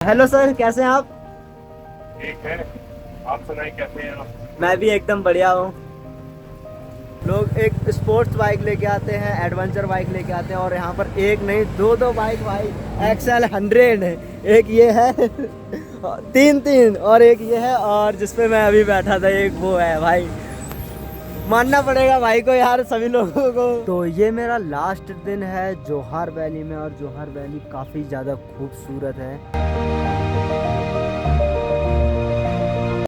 Hello sir, कैसे हैं आप? ठीक है। आप सुनाइए कैसे हैं आप? मैं भी एकदम बढ़िया हूँ। लोग एक स्पोर्ट्स बाइक लेके आते हैं, एडवेंचर बाइक लेके आते हैं और यहाँ पर एक नहीं दो दो बाइक भाई, XL 100 है। एक ये है तीन तीन और एक ये है, और जिसपे मैं अभी बैठा था एक वो है भाई। मानना पड़ेगा भाई को यार, सभी लोगों को। तो ये मेरा लास्ट दिन है जोहार वैली में, और जोहार वैली काफ़ी ज़्यादा खूबसूरत है।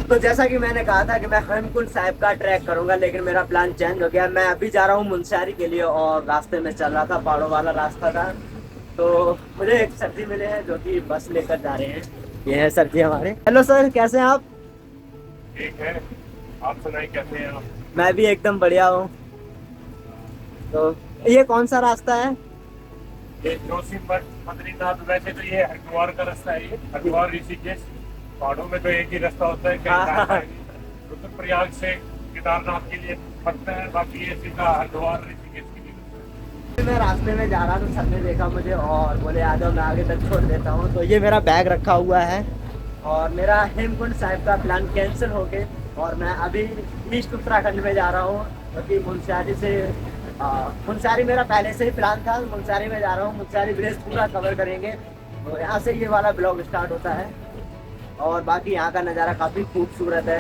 तो जैसा कि मैंने कहा था कि मैं हेमकुंड साहिब का ट्रैक करूंगा, लेकिन मेरा प्लान चेंज हो गया। मैं अभी जा रहा हूँ मुनस्यारी के लिए, और रास्ते में चल रहा था, पहाड़ों वाला रास्ता था। तो मुझे एक सर जी मिले हैं जो कि बस लेकर जा रहे हैं। ये है सर जी हमारे। हेलो सर, कैसे हैं आप? ठीक है। आप सुनाइए कैसे हैं आप? मैं भी एकदम बढ़िया हूँ। तो ये कौन सा रास्ता है? ये जोशीमठ बद्रीनाथ, वैसे तो ये हरिद्वार का रास्ता है। ये हरिद्वार ऋषिकेश पहाड़ों में तो एक ही रास्ता होता है, कहीं हाँ, जाता है नहीं। रुद्रप्रयाग से केदारनाथ के लिए पड़ता है, बाकी ये सीधा हरिद्वार ऋषिकेश के लिए रास्ता मैं रास्ते में जा रहा था, सर ने देखा मुझे और बोले आ जाओ, मैं आगे तक छोड़ देता हूँ। तो ये मेरा बैग रखा हुआ है, और मेरा हेमकुंड साहिब का प्लान कैंसिल हो गया, और मैं अभी ईस्ट उत्तराखंड में जा रहा हूँ। क्योंकि मुनस्यारी से मुनस्यारी मेरा पहले से ही प्लान था। मुनस्यारी में जा रहा हूँ, मुनस्यारी ब्रिज पूरा कवर करेंगे। तो यहाँ से ये वाला ब्लॉग स्टार्ट होता है, और बाकी यहाँ का नज़ारा काफ़ी खूबसूरत है।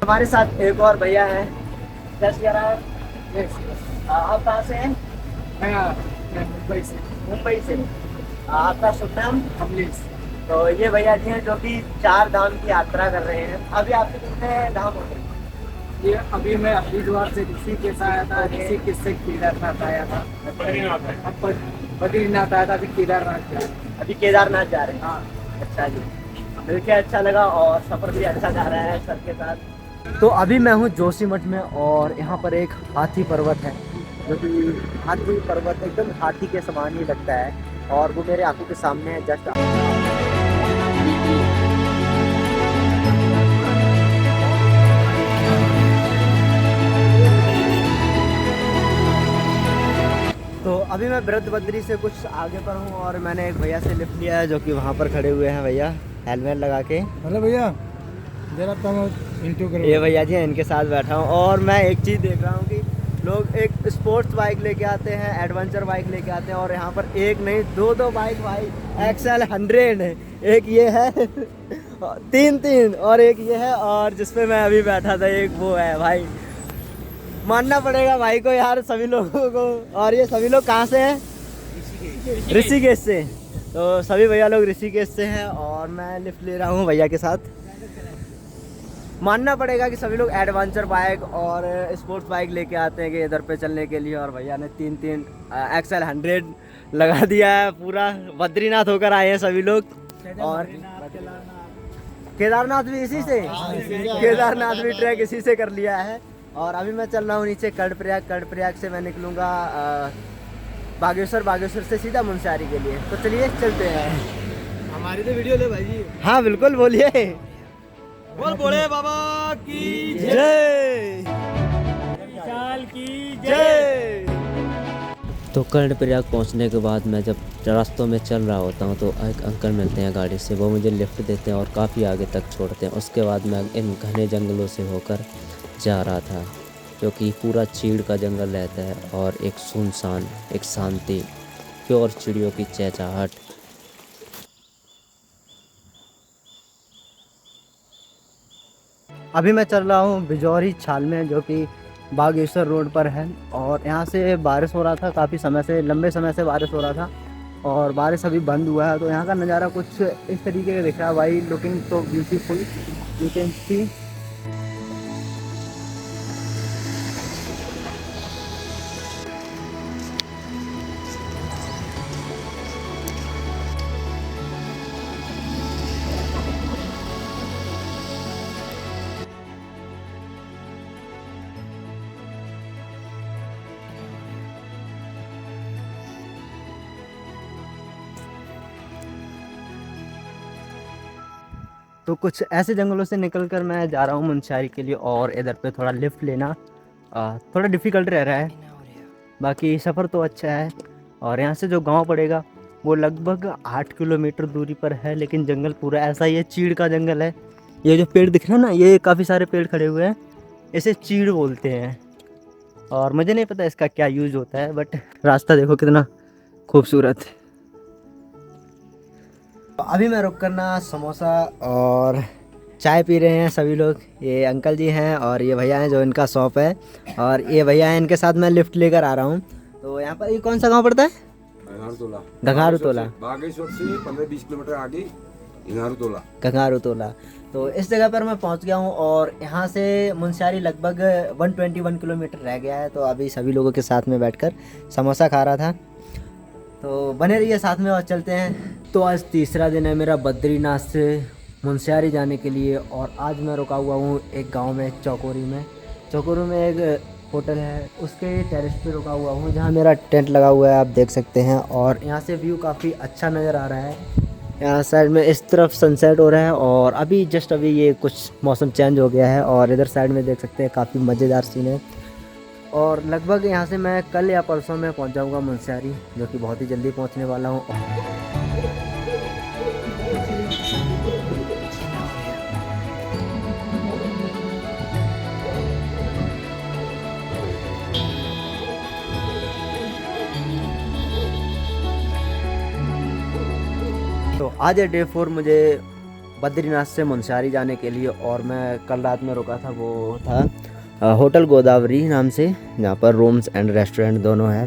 हमारे साथ एक और भैया है। कैसे कह रहा है? आप कहाँ से हैं? मैं मुंबई से। मुंबई से। आपका शुभ नाम? कमलेश। तो ये भैया जी हैं जो कि 4 धाम की यात्रा कर रहे हैं। अभी आपके कितने धाम हो गए? ये अभी मैं हरिद्वार से ऋषिकेश आया था, ऋषिकेश से केदारनाथ आया था। है। बद्रीनाथ है। अब बद्रीनाथ आया था, अभी केदारनाथ गया। अभी केदारनाथ जा रहे हैं। हाँ। अच्छा जी, मिलके अच्छा लगा, और सफ़र भी अच्छा जा रहा है सर के साथ। तो अभी मैं हूँ जोशीमठ में, और यहाँ पर एक हाथी पर्वत है, जो कि हाथी पर्वत एकदम हाथी के समान ही लगता है, और वो मेरे आंखों के सामने है जस्ट। तो अभी मैं ब्रज बद्री से कुछ आगे पर हूँ, और मैंने एक भैया से लिफ्ट लिया है जो कि वहाँ पर खड़े हुए हैं भैया, हेलमेट लगा के। हेलो भैया, जरा तुम इंटरव्यू करो। ये भैया जी हैं, इनके साथ बैठा हूँ, और मैं एक चीज़ देख रहा हूँ कि लोग एक स्पोर्ट्स बाइक लेके आते हैं, एडवेंचर बाइक लेके आते हैं, और यहाँ पर एक नहीं दो दो बाइक भाई, XL 100 है। एक ये है तीन तीन और एक ये है, और जिसपे मैं अभी बैठा था एक वो है भाई। मानना पड़ेगा भाई को यार, सभी लोगों को। और ये सभी लोग कहाँ से हैं? ऋषिकेश से। तो सभी भैया लोग ऋषिकेश से हैं, और मैं लिफ्ट ले रहा हूँ भैया के साथ। मानना पड़ेगा कि सभी लोग एडवेंचर बाइक और स्पोर्ट्स बाइक लेके आते हैं कि इधर पे चलने के लिए, और भैया ने तीन तीन XL 100 लगा दिया है। पूरा बद्रीनाथ होकर आए हैं सभी लोग। और केदारनाथ भी इसी से, केदारनाथ भी ट्रैक इसी से कर लिया है। और अभी मैं चल रहा हूँ नीचे कर्णप्रयाग। कर्णप्रयाग से मैं निकलूँगा बागेश्वर, बागेश्वर से सीधा मुनस्यारी के लिए। तो चलिए चलते हैं। हमारी तो वीडियो ले भाई। हाँ बिल्कुल, बोलिए। बोल बोले बाबा की जय विशाल की जय। तो कर्णप्रयाग पहुंचने के बाद मैं जब रास्तों में चल रहा होता हूं तो एक अंकल मिलते हैं गाड़ी से, वो मुझे लिफ्ट देते हैं और काफ़ी आगे तक छोड़ते हैं। उसके बाद मैं इन घने जंगलों से होकर जा रहा था, जो कि पूरा चीड़ का जंगल रहता है, और एक सुनसान, एक शांति, प्योर चिड़ियों की चहचहाहट। अभी मैं चल रहा हूँ बिजौरी छाल में, जो कि बागेश्वर रोड पर है। और यहाँ से बारिश हो रहा था, काफ़ी समय से, लंबे समय से बारिश हो रहा था, और बारिश अभी बंद हुआ है। तो यहाँ का नज़ारा कुछ इस तरीके का दिख रहा है भाई। लुकिंग तो ब्यूटीफुल, यू कैन सी। तो कुछ ऐसे जंगलों से निकलकर मैं जा रहा हूँ मुनस्यारी के लिए, और इधर पे थोड़ा लिफ्ट लेना थोड़ा डिफ़िकल्ट रह रहा है। बाकी सफ़र तो अच्छा है, और यहाँ से जो गांव पड़ेगा वो लगभग 8 किलोमीटर दूरी पर है, लेकिन जंगल पूरा ऐसा ही है, चीड़ का जंगल है। ये जो पेड़ दिख रहे हैं ना, ये काफ़ी सारे पेड़ खड़े हुए हैं, इसे चीड़ बोलते हैं। और मुझे नहीं पता इसका क्या यूज़ होता है, बट रास्ता देखो कितना खूबसूरत। अभी मैं रुक करना समोसा और चाय पी रहे हैं सभी लोग। ये अंकल जी हैं और ये भैया हैं जो इनका शॉप है, और ये भैया हैं, इनके साथ मैं लिफ्ट लेकर आ रहा हूँ। तो यहाँ पर ये कौन सा गांव पड़ता है? गंगारुतोला। बागेश्वर से 15-20 किलोमीटर आगे गंगारुतोला। तो इस जगह पर मैं पहुँच गया हूँ और यहाँ से मुनस्यारी लगभग 121 किलोमीटर रह गया है। तो अभी सभी लोगों के साथ में बैठकर समोसा खा रहा था। तो बने रहिए साथ में और चलते हैं। तो आज तीसरा दिन है मेरा बद्रीनाथ से मुनस्यारी जाने के लिए, और आज मैं रुका हुआ हूँ एक गांव में, चौकोरी में। चौकोरी में एक होटल है, उसके टेरेस पे रुका हुआ हूँ, जहाँ मेरा टेंट लगा हुआ है, आप देख सकते हैं। और यहाँ से व्यू काफ़ी अच्छा नज़र आ रहा है। यहाँ साइड में इस तरफ सनसेट हो रहा है, और अभी जस्ट अभी ये कुछ मौसम चेंज हो गया है, और इधर साइड में देख सकते हैं काफ़ी मज़ेदार सीन है। और लगभग यहाँ से मैं कल या परसों में पहुँच जाऊँगा मुनस्यारी, जो कि बहुत ही जल्दी पहुँचने वाला हूँ। तो आज है डे 4 मुझे बद्रीनाथ से मुनस्यारी जाने के लिए, और मैं कल रात में रुका था, वो था होटल गोदावरी नाम से, जहाँ पर रूम्स एंड रेस्टोरेंट दोनों है।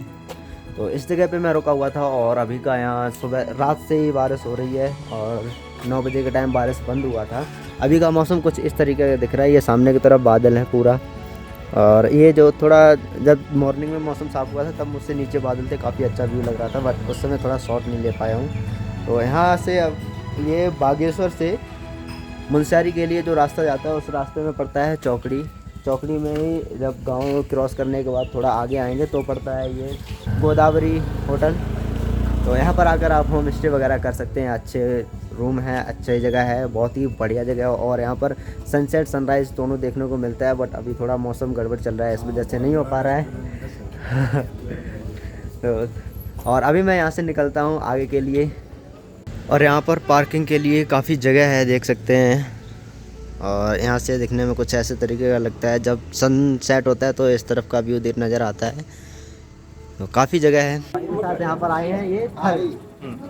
तो इस जगह पे मैं रुका हुआ था, और अभी का यहाँ सुबह रात से ही बारिश हो रही है, और 9 बजे के टाइम बारिश बंद हुआ था। अभी का मौसम कुछ इस तरीके का दिख रहा है, ये सामने की तरफ बादल है पूरा, और ये जो थोड़ा जब मॉर्निंग में मौसम साफ हुआ था तब मुझसे नीचे बादल थे, काफ़ी अच्छा व्यू लग रहा था, बट उस समय थोड़ा शॉट नहीं ले पाया हूँ। तो यहाँ से अब ये बागेश्वर से मुनस्यारी के लिए जो रास्ता जाता है, उस रास्ते में पड़ता है चौकड़ी। चौकड़ी में ही जब गांव क्रॉस करने के बाद थोड़ा आगे आएंगे तो पड़ता है ये गोदावरी होटल। तो यहाँ पर आकर आप होम स्टे वगैरह कर सकते हैं, अच्छे रूम है, अच्छी जगह है, बहुत ही बढ़िया जगह है, और यहाँ पर सनसेट सनराइज़ दोनों देखने को मिलता है। बट अभी थोड़ा मौसम गड़बड़ चल रहा है, इस वजह से नहीं हो पा रहा है। तो और अभी मैं यहाँ से निकलता हूँ आगे के लिए, और यहाँ पर पार्किंग के लिए काफ़ी जगह है, देख सकते हैं। और यहाँ से दिखने में कुछ ऐसे तरीके का लगता है, जब सनसेट होता है तो इस तरफ का व्यू नज़र आता है। तो काफ़ी जगह है। साथ यहाँ पर आए हैं ये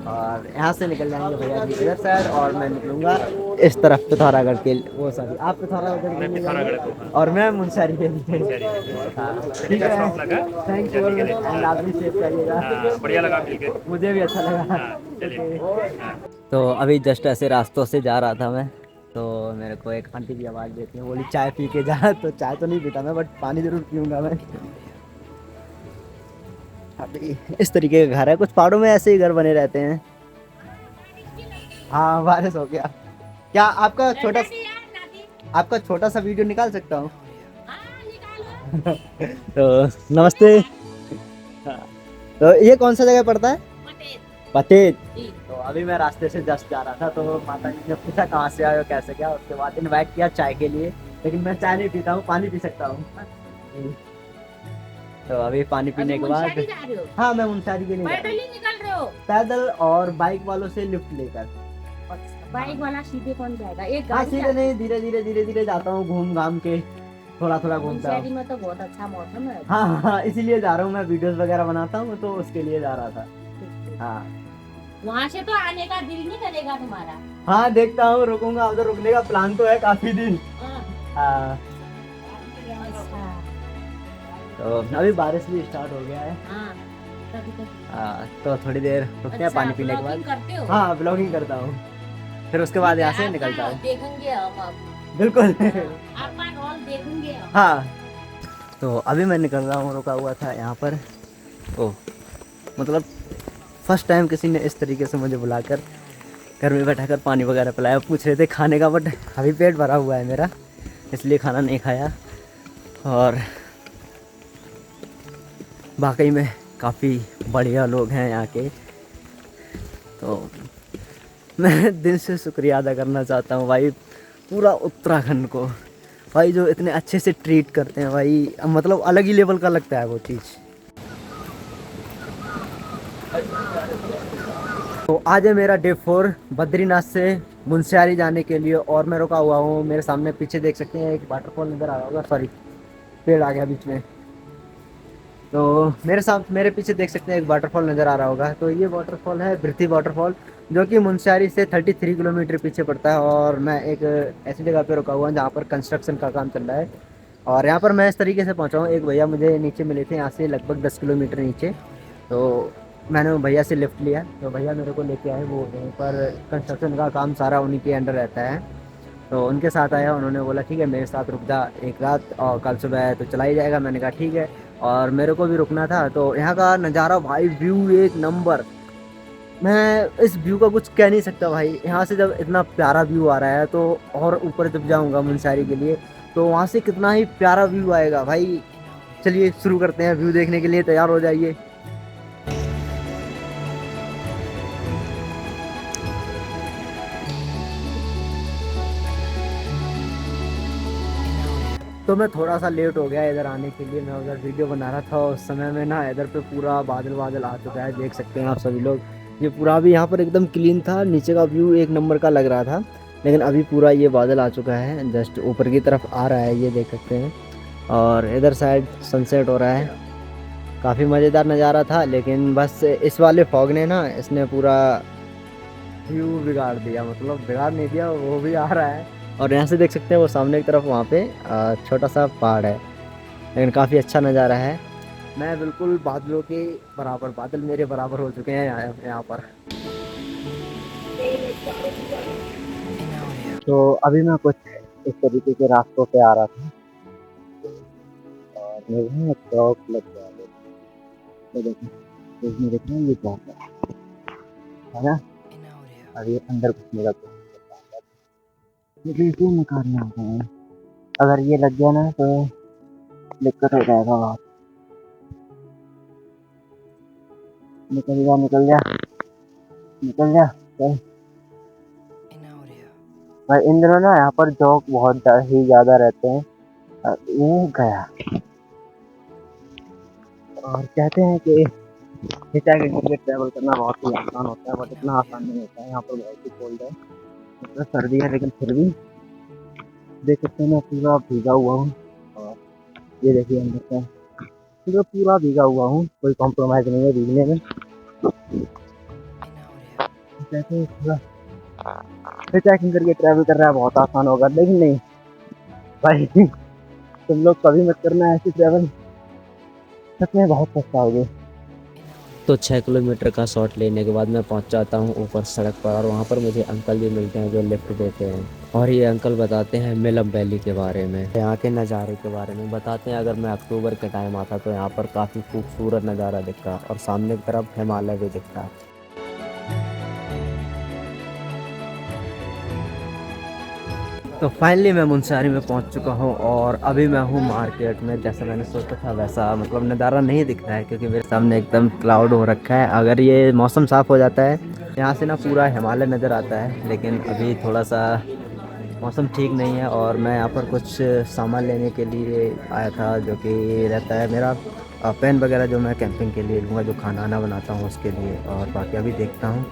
और यहाँ से निकल जाएंगे भैया जी इधर साइड, और मैं निकलूँगा इस तरफ पिथौरागढ़ के, वो सॉरी आप पिथौरागढ़ के लिए और मैं मुनस्यारी के लिए। ठीक है, थैंक यू, एंड आप भी सेव करिएगा। बढ़िया लगा मिलके, मुझे भी अच्छा लगा। चलिए। तो अभी जस्ट ऐसे रास्तों से जा रहा था मैं, तो मेरे को एक आंटी की आवाज़ देती है, बोली चाय पी के जा। तो चाय तो नहीं पीता मैं, बट पानी ज़रूर पीऊँगा मैं। अभी इस तरीके का घर है, कुछ पहाड़ों में ऐसे ही घर बने रहते हैं। हाँ, बारिश हो गया। क्या आपका छोटा सा वीडियो निकाल सकता हूँ? तो नमस्ते। तो ये कौन सा जगह पड़ता है? पतेत। तो अभी मैं रास्ते से जस्ट जा रहा था, तो माता जी ने पूछा कहाँ से आए हो, कैसे क्या, उसके बाद इनवाइट किया चाय के लिए, लेकिन मैं चाय नहीं पीता हूँ, पानी पी सकता हूँ। तो अभी पानी पीने के बाद, हाँ मैं मुनस्यारी के लिए निकल रहे हो? पैदल और बाइक वालों से लिफ्ट लेकर। बाइक वाला सीधे कौन जाएगा? एक हाँ गाड़ी सीधे नहीं, धीरे धीरे जाता हूँ, घूम घाम के थोड़ा घूमता हूँ। मुनस्यारी में तो बहुत अच्छा मौसम है। हाँ, इसीलिए जा रहा हूँ, मैं वीडियोस वगैरह बनाता हूँ, तो उसके लिए जा रहा था। हाँ, वहाँ से तो आने का दिल नहीं करेगा तुम्हारा? हाँ देखता हूँ, रुकूंगा, उधर रुकने का प्लान तो है काफी दिन। हाँ, तो अभी बारिश भी स्टार्ट हो गया है। तो थोड़ी देर रुकते हैं पानी पीने के बाद। करते हो? हाँ, ब्लॉगिंग करता हूँ, फिर उसके बाद यहाँ से निकलता हूँ। देखेंगे हम अब। बिल्कुल। आपका रोल देखेंगे हम। हाँ, तो अभी मैं निकल रहा हूँ, रुका हुआ था यहाँ पर। ओ मतलब फर्स्ट टाइम किसी ने इस तरीके से मुझे बुलाकर घर में बैठाकर पानी वगैरह पिलाया। पूछ रहे थे खाने का, बट अभी पेट भरा हुआ है मेरा, इसलिए खाना नहीं खाया। और वाकई में काफ़ी बढ़िया लोग हैं यहाँ के, तो मैं दिल से शुक्रिया अदा करना चाहता हूँ भाई पूरा उत्तराखंड को, भाई जो इतने अच्छे से ट्रीट करते हैं भाई, मतलब अलग ही लेवल का लगता है वो चीज़। तो आज है मेरा डे 4 बद्रीनाथ से मुंशियारी जाने के लिए, और मैं रुका हुआ हूँ। मेरे सामने पीछे देख सकते हैं एक वाटरफॉल नज़र आ रहा होगा, सॉरी पेड़ आ गया बीच में। तो मेरे पीछे देख सकते हैं एक वाटरफॉल नज़र आ रहा होगा। तो ये वाटरफॉल है बिरथी वाटरफॉल, जो कि मुंशियारी से 33 किलोमीटर पीछे पड़ता है। और मैं एक ऐसी जगह पे रुका हुआ हूँ जहाँ पर कंस्ट्रक्शन का काम चल रहा है। और यहाँ पर मैं इस तरीके से पहुँचा हूँ, एक भैया मुझे नीचे मिले थे यहाँ से लगभग 10 किलोमीटर नीचे। तो मैंने भैया से लिफ्ट लिया, तो भैया मेरे को लेके आए। वो वहीं पर कंस्ट्रक्शन का काम सारा उन्हीं के अंडर रहता है, तो उनके साथ आया। उन्होंने बोला ठीक है मेरे साथ रुक जा एक रात, और कल सुबह तो चला ही जाएगा। मैंने कहा ठीक है, और मेरे को भी रुकना था। तो यहाँ का नज़ारा भाई, व्यू एक नंबर। मैं इस व्यू का कुछ कह नहीं सकता भाई। यहाँ से जब इतना प्यारा व्यू आ रहा है, तो और ऊपर जब जाऊँगा मुंशियारी के लिए, तो वहाँ से कितना ही प्यारा व्यू आएगा भाई। चलिए शुरू करते हैं, व्यू देखने के लिए तैयार हो जाइए। तो मैं थोड़ा सा लेट हो गया इधर आने के लिए। मैं उधर वीडियो बना रहा था, उस समय में ना इधर पे पूरा बादल बादल आ चुका है, देख सकते हैं आप सभी लोग। ये पूरा भी यहाँ पर एकदम क्लीन था, नीचे का व्यू एक नंबर का लग रहा था, लेकिन अभी पूरा ये बादल आ चुका है, जस्ट ऊपर की तरफ आ रहा है, ये देख सकते हैं। और इधर साइड सनसेट हो रहा है, काफ़ी मज़ेदार नज़ारा था। लेकिन बस इस वाले फॉग ने ना, इसने पूरा व्यू बिगाड़ दिया, मतलब बिगाड़ नहीं दिया, वो भी आ रहा है। और यहाँ से देख सकते हैं वो सामने की तरफ वहाँ पे छोटा सा पहाड़ है, लेकिन काफ़ी अच्छा नज़ारा है। मैं बिल्कुल बादलों के बराबर, बादल मेरे बराबर हो चुके हैं यहाँ पर। तो अभी मैं कुछ इस तरीके के रास्तों पे आ रहा था, और मुझे चौक लग गया। तो देखिए देखना ये चौक है ना, और ये अंदर घुसने का मुझे इसे निकालना है। अगर ये लग गया ना तो दिक्कत हो जाएगा बहुत। निकल जा निकल जा निकल जा। भाई इन दिनों ना यहाँ पर जॉक बहुत ही ज़्यादा रहते हैं। ये गया, और कहते हैं कि हिचाकिंग करके ट्रैवल करना बहुत ही आसान होता है, बट इतना आसान नहीं होता है। यहाँ पर बहुत ही कोल्ड है, मतलब सर्दी है, लेकिन फिर भी देख सकते हैं मैं पूरा भीगा हुआ हूँ। और ये देखिए अंदर का पूरा भीगा हुआ हूँ, कोई कॉम्प्रोमाइज़ नहीं है भीगने में। जैसे पूरा हिचाकिंग करके ट्रैवल कर रहा है बहुत आसान होगा, लेकिन नहीं भाई, तुम लोग कभी मत करना ऐसी ट्रैवल, सच में बहुत पछताओगे। तो 6 किलोमीटर का शॉट लेने के बाद मैं पहुंच जाता हूं ऊपर सड़क पर, और वहां पर मुझे अंकल भी मिलते हैं जो लिफ्ट देते हैं। और ये अंकल बताते हैं मिलम वैली के बारे में, यहाँ के नज़ारे के बारे में बताते हैं। अगर मैं अक्टूबर के टाइम आता तो यहाँ पर काफ़ी खूबसूरत नज़ारा दिखता, और सामने की तरफ हिमालय भी दिखता। तो फाइनली मैं मुंशियारी में पहुंच चुका हूं, और अभी मैं हूं मार्केट में। जैसा मैंने सोचा था वैसा मतलब नज़ारा नहीं दिख रहा है, क्योंकि मेरे सामने एकदम क्लाउड हो रखा है। अगर ये मौसम साफ़ हो जाता है, यहाँ से ना पूरा हिमालय नज़र आता है, लेकिन अभी थोड़ा सा मौसम ठीक नहीं है। और मैं यहाँ पर कुछ सामान लेने के लिए आया था, जो कि रहता है मेरा पेन वगैरह, जो मैं कैंपिंग के लिए लूँगा, जो खाना वाना बनाता हूँ उसके लिए। और बाकी अभी देखता हूँ।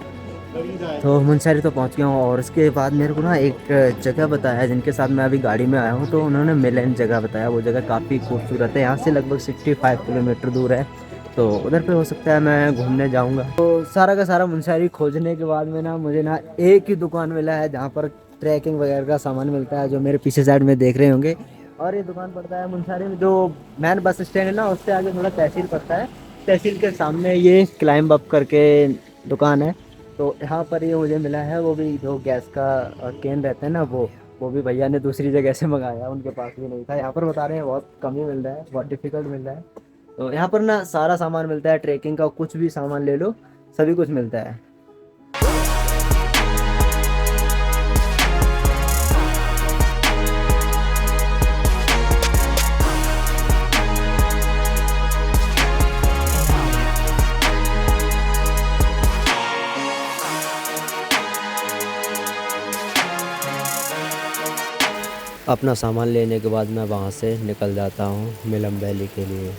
तो मुंशियारी तो पहुंच गया हूँ, और उसके बाद मेरे को ना एक जगह बताया जिनके साथ मैं अभी गाड़ी में आया हूँ। तो उन्होंने मिलन जगह बताया, वो जगह काफ़ी खूबसूरत है, यहाँ से लगभग 65 किलोमीटर दूर है। तो उधर पे हो सकता है मैं घूमने जाऊँगा। तो सारा का सारा मुंशियारी खोजने के बाद में ना मुझे ना एक ही दुकान मिला है जहाँ पर ट्रैकिंग वगैरह का सामान मिलता है, जो मेरे पीछे साइड में देख रहे होंगे। और ये दुकान पड़ता है मुंशियारी में, जो मैन बस स्टैंड है ना, उससे आगे थोड़ा तहसील पड़ता है। तहसील के सामने ये क्लाइंब अप करके दुकान है। तो यहाँ पर ये मुझे मिला है, वो भी जो गैस का कैन रहता है ना, वो भी भैया ने दूसरी जगह से मंगाया, उनके पास भी नहीं था। यहाँ पर बता रहे हैं बहुत कम ही मिल रहा है, बहुत डिफिकल्ट मिल रहा है। तो यहाँ पर ना सारा सामान मिलता है, ट्रैकिंग का कुछ भी सामान ले लो, सभी कुछ मिलता है। अपना सामान लेने के बाद मैं वहाँ से निकल जाता हूँ मिलम वैली के लिए।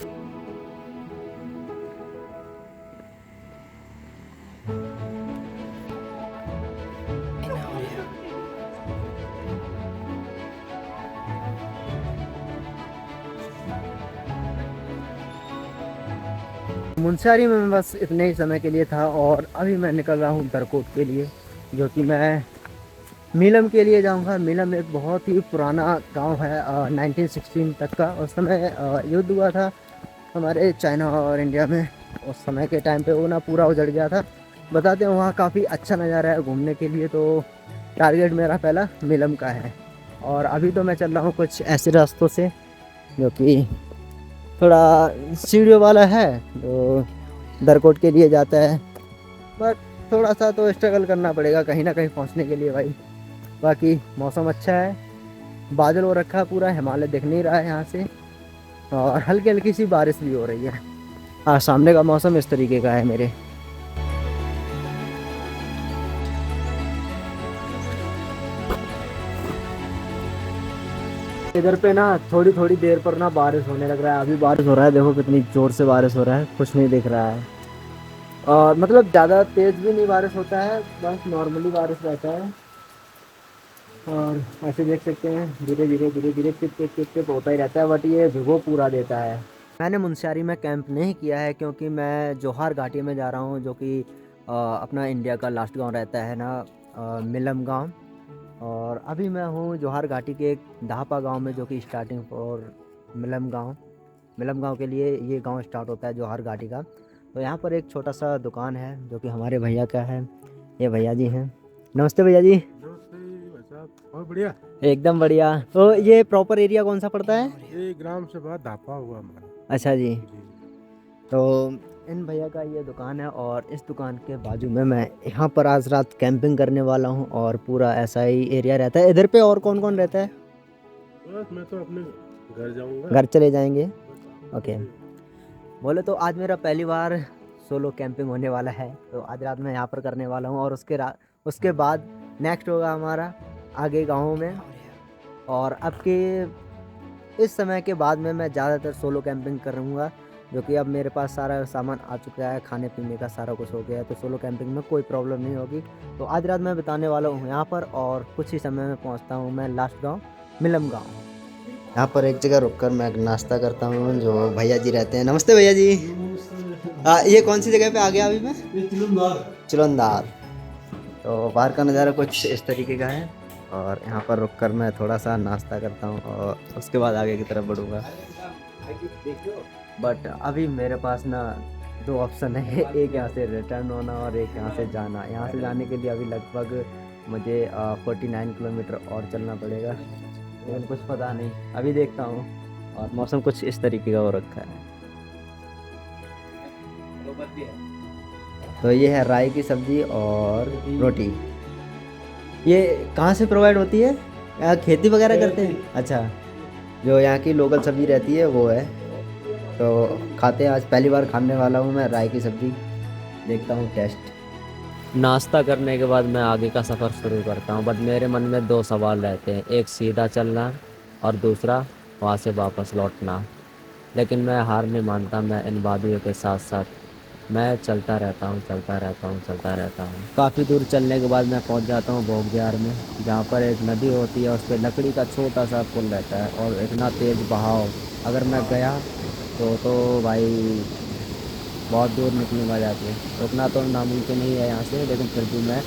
मुनस्यारी में मैं बस इतने ही समय के लिए था और अभी मैं निकल रहा हूँ दरकोट के लिए, जो कि मैं मीलम के लिए जाऊंगा। मीलम एक बहुत ही पुराना गांव है, 1916 तक का। उस समय युद्ध हुआ था हमारे चाइना और इंडिया में। उस समय के टाइम पे वो ना पूरा उजड़ गया था। बताते हैं वहाँ काफ़ी अच्छा नज़ारा है घूमने के लिए, तो टारगेट मेरा पहला मीलम का है। और अभी तो मैं चल रहा हूँ कुछ ऐसे रास्तों से जो कि थोड़ा सीढ़ियों वाला है, तो दरकोट के लिए जाता है। बट थोड़ा सा तो स्ट्रगल करना पड़ेगा कहीं ना कहीं पहुँचने के लिए भाई। बाकी मौसम अच्छा है, बादल हो रखा है पूरा, हिमालय दिख नहीं रहा है यहाँ से, और हल्की हल्की सी बारिश भी हो रही है। हाँ, सामने का मौसम इस तरीके का है मेरे। इधर पे ना थोड़ी थोड़ी देर पर ना बारिश होने लग रहा है। अभी बारिश हो रहा है, देखो कितनी ज़ोर से बारिश हो रहा है, कुछ नहीं दिख रहा है। और मतलब ज़्यादा तेज़ भी नहीं बारिश होता है, बस नॉर्मली बारिश रहता है। और ऐसे देख सकते हैं धीरे धीरे धीरे धीरे टिप टिप टिप टिप होता ही रहता है, बट ये भिगो पूरा देता है। मैंने मुनस्यारी में कैंप नहीं किया है क्योंकि मैं जोहार घाटी में जा रहा हूँ, जो कि अपना इंडिया का लास्ट गांव रहता है ना, मिलम गांव। और अभी मैं हूँ जोहार घाटी के एक दाहपा गांव में, जो कि स्टार्टिंग और मिलम गांव के लिए ये गांव स्टार्ट होता है जोहार घाटी का। तो यहाँ पर एक छोटा सा दुकान है जो कि हमारे भैया का है। ये भैया जी हैं, नमस्ते भैया जी। बहुत बढ़िया। एकदम बढ़िया। तो ये प्रॉपर एरिया कौन सा पड़ता है? ये ग्राम से बाहर धापा हुआ हमारा। अच्छा जी। तो इन भैया का ये दुकान है और इस दुकान के बाजू में मैं यहाँ पर आज रात कैंपिंग करने वाला हूँ, और पूरा ऐसा ही एरिया रहता है। इधर पे और कौन कौन रहता है? बस मैं तो अपने घर जाऊंगा। घर चले जाएंगे, ओके। बोले तो आज मेरा पहली बार सोलो कैंपिंग होने वाला है, तो आज रात मैं यहाँ पर करने वाला हूँ। और उसके बाद नेक्स्ट होगा हमारा आगे गाँव में। और अब के इस समय के बाद में मैं ज़्यादातर सोलो कैंपिंग करूँगा, जो कि अब मेरे पास सारा सामान आ चुका है, खाने पीने का सारा कुछ हो गया है, तो सोलो कैंपिंग में कोई प्रॉब्लम नहीं होगी। तो आज रात मैं बिताने वाला हूँ यहाँ पर, और कुछ ही समय में पहुँचता हूँ मैं लास्ट गाँव मिलम गाँव। यहाँ पर एक जगह रुककर मैं नाश्ता करता हूँ, जो भैया जी रहते हैं। नमस्ते भैया जी। ये कौन सी जगह पे आ गया अभी मैं? चुलंदार। तो बाहर का नज़ारा कुछ इस तरीके का है, और यहाँ पर रुककर मैं थोड़ा सा नाश्ता करता हूँ और उसके बाद आगे की तरफ बढ़ूँगा। बट अभी मेरे पास ना दो ऑप्शन है, एक यहाँ से रिटर्न होना और एक यहाँ से जाना। यहाँ से जाने के लिए अभी लगभग मुझे 49 किलोमीटर और चलना पड़ेगा, लेकिन कुछ पता नहीं, अभी देखता हूँ। और मौसम कुछ इस तरीके का हो रखा है। तो ये है राई की सब्ज़ी और रोटी। ये कहाँ से प्रोवाइड होती है? यहाँ खेती वगैरह करते हैं? अच्छा, जो यहाँ की लोकल सब्ज़ी रहती है वो है। तो खाते हैं, आज पहली बार खाने वाला हूँ मैं राई की सब्ज़ी, देखता हूँ टेस्ट। नाश्ता करने के बाद मैं आगे का सफ़र शुरू करता हूँ, बट मेरे मन में दो सवाल रहते हैं, एक सीधा चलना और दूसरा वहाँ से वापस लौटना। लेकिन मैं हार नहीं मानता, मैं इन वादियों के साथ साथ मैं चलता रहता हूँ। काफ़ी दूर चलने के बाद मैं पहुँच जाता हूँ बोगदियार में, जहाँ पर एक नदी होती है, उस पर लकड़ी का छोटा सा पुल रहता है, और इतना तेज़ बहाव, अगर मैं गया तो भाई बहुत दूर निकलूँगा जाके। रुकना तो नामुमकिन ही है यहाँ से, लेकिन फिर भी मैं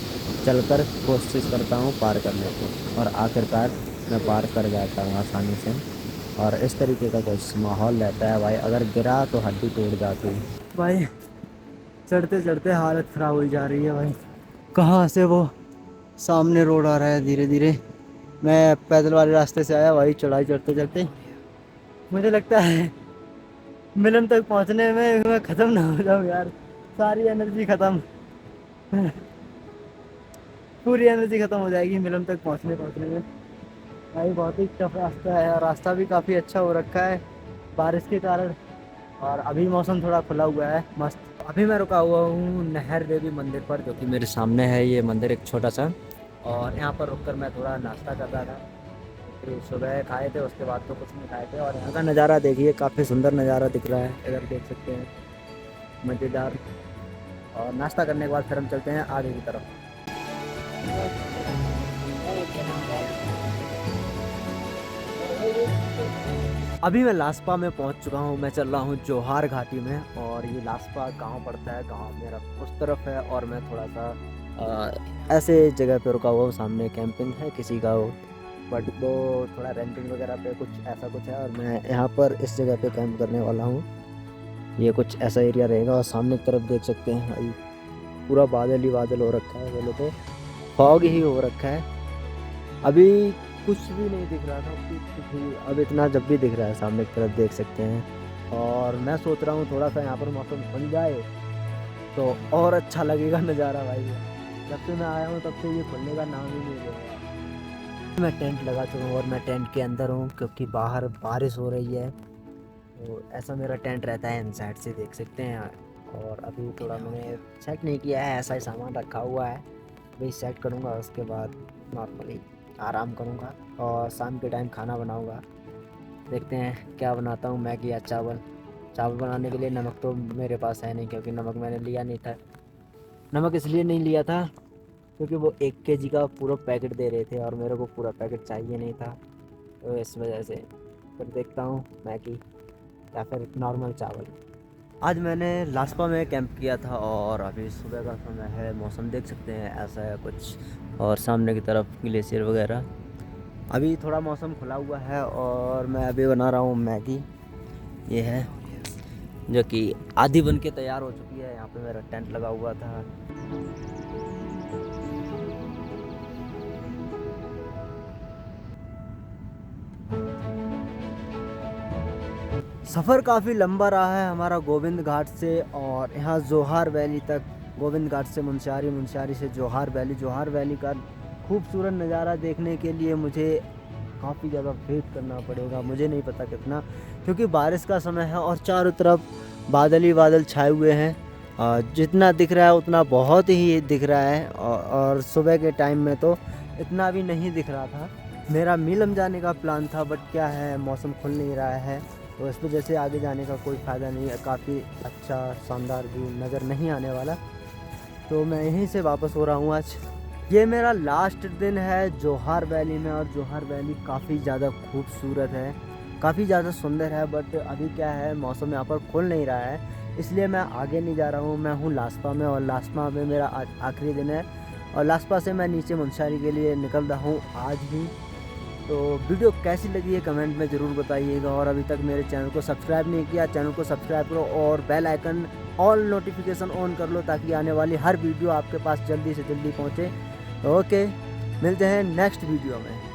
चलकर कोशिश करता हूँ पार करने की, और आखिरकार मैं पार कर जाता हूँ आसानी से। और इस तरीके का कुछ माहौल रहता है भाई, अगर गिरा तो हड्डी टूट जाती है भाई। चढ़ते चढ़ते हालत ख़राब हो जा रही है भाई। कहाँ से वो सामने रोड आ रहा है धीरे धीरे। मैं पैदल वाले रास्ते से आया भाई, चढ़ाई चढ़ते चढ़ते मुझे लगता है मिलन तक पहुंचने में मैं ख़त्म ना हो जाऊँ यार, सारी एनर्जी ख़त्म, पूरी एनर्जी ख़त्म हो जाएगी मिलन तक पहुंचने में भाई। बहुत ही टफ रास्ता है, और रास्ता भी काफ़ी अच्छा हो रखा है बारिश के कारण, और अभी मौसम थोड़ा खुला हुआ है मस्त। अभी मैं रुका हुआ हूँ नहर देवी मंदिर पर, जो कि मेरे सामने है ये मंदिर एक छोटा सा, और यहाँ पर रुककर मैं थोड़ा नाश्ता कर रहा था। फिर सुबह खाए थे, उसके बाद तो कुछ नहीं खाए थे। और यहाँ का नज़ारा देखिए, काफ़ी सुंदर नज़ारा दिख रहा है, इधर देख सकते हैं, मज़ेदार। और नाश्ता करने के बाद फिर हम चलते हैं आगे की तरफ। अभी मैं लास्पा में पहुंच चुका हूं। मैं चल रहा हूं जोहार घाटी में, और ये लास्पा गांव पड़ता है, गांव मेरा उस तरफ है, और मैं थोड़ा सा ऐसे जगह पे रुका हुआ हूँ। सामने कैंपिंग है किसी का वो, बट वो थोड़ा रेंटिंग वगैरह पे कुछ ऐसा कुछ है, और मैं यहाँ पर इस जगह पे कैंप करने वाला हूँ। ये कुछ ऐसा एरिया रहेगा, और सामने की तरफ देख सकते हैं भाई पूरा बादल ही बादल हो रखा है, बोले तो फॉग ही हो रखा है। अभी कुछ भी नहीं दिख रहा था, कुछ भी, अब इतना जब भी दिख रहा है सामने की तरफ देख सकते हैं। और मैं सोच रहा हूँ थोड़ा सा यहाँ पर मौसम बन जाए तो और अच्छा लगेगा नज़ारा भाई। जब से मैं आया हूँ तब से ये खुलने का नाम ही नहीं ले रहा। मैं टेंट लगा चुका हूँ और मैं टेंट के अंदर हूँ, क्योंकि बाहर बारिश हो रही है, तो ऐसा मेरा टेंट रहता है। इन साइड से देख सकते हैं। और अभी थोड़ा मैंने सेट नहीं किया है, ऐसा ही सामान रखा हुआ है, वही सेट करूँगा, उसके बाद नॉर्मली आराम करूँगा और शाम के टाइम खाना बनाऊँगा। देखते हैं क्या बनाता हूँ, मैगी या चावल। चावल बनाने के लिए नमक तो मेरे पास है नहीं, क्योंकि नमक मैंने लिया नहीं था। नमक इसलिए नहीं लिया था क्योंकि वो 1 kg का पूरा पैकेट दे रहे थे, और मेरे को पूरा पैकेट चाहिए नहीं था, तो इस वजह से फिर देखता हूँ मैगी या फिर नॉर्मल चावल। आज मैंने लास्पा में कैंप किया था, और अभी सुबह का समय है। मौसम देख सकते हैं ऐसा है कुछ, और सामने की तरफ ग्लेशियर वगैरह। अभी थोड़ा मौसम खुला हुआ है, और मैं अभी बना रहा हूँ मैगी। ये है जो कि आधी बन के तैयार हो चुकी है। यहाँ पे मेरा टेंट लगा हुआ था। सफ़र काफ़ी लंबा रहा है हमारा गोविंद घाट से और यहाँ जोहार वैली तक। गोविंद घाट से मुनस्यारी, मुनस्यारी से जोहार वैली। जोहार वैली का खूबसूरत नज़ारा देखने के लिए मुझे काफ़ी ज़्यादा वेट करना पड़ेगा, मुझे नहीं पता कितना, क्योंकि बारिश का समय है और चारों तरफ बादल ही बादल छाए हुए हैं। जितना दिख रहा है उतना बहुत ही दिख रहा है, और सुबह के टाइम में तो इतना भी नहीं दिख रहा था। मेरा मीलम जाने का प्लान था, बट क्या है मौसम खुल नहीं रहा है, तो इस वजह से आगे जाने का कोई फ़ायदा नहीं है। काफ़ी अच्छा शानदार व्यू नज़र नहीं आने वाला, तो मैं यहीं से वापस हो रहा हूँ आज। ये मेरा लास्ट दिन है जोहार वैली में, और जोहार वैली काफ़ी ज़्यादा खूबसूरत है, काफ़ी ज़्यादा सुंदर है। बट अभी क्या है मौसम यहाँ पर खुल नहीं रहा है, इसलिए मैं आगे नहीं जा रहा हूँ। मैं हूँ लास्पा में, और लास्पा में मेरा आज आखिरी दिन है, और लास्पा से मैं नीचे मुनस्यारी के लिए निकल रहा हूँ आज ही। तो वीडियो कैसी लगी है कमेंट में ज़रूर बताइएगा, और अभी तक मेरे चैनल को सब्सक्राइब नहीं किया, चैनल को सब्सक्राइब करो और bell icon all notification on कर लो, ताकि आने वाली हर वीडियो आपके पास जल्दी से जल्दी पहुँचे। ओके, मिलते हैं नेक्स्ट वीडियो में।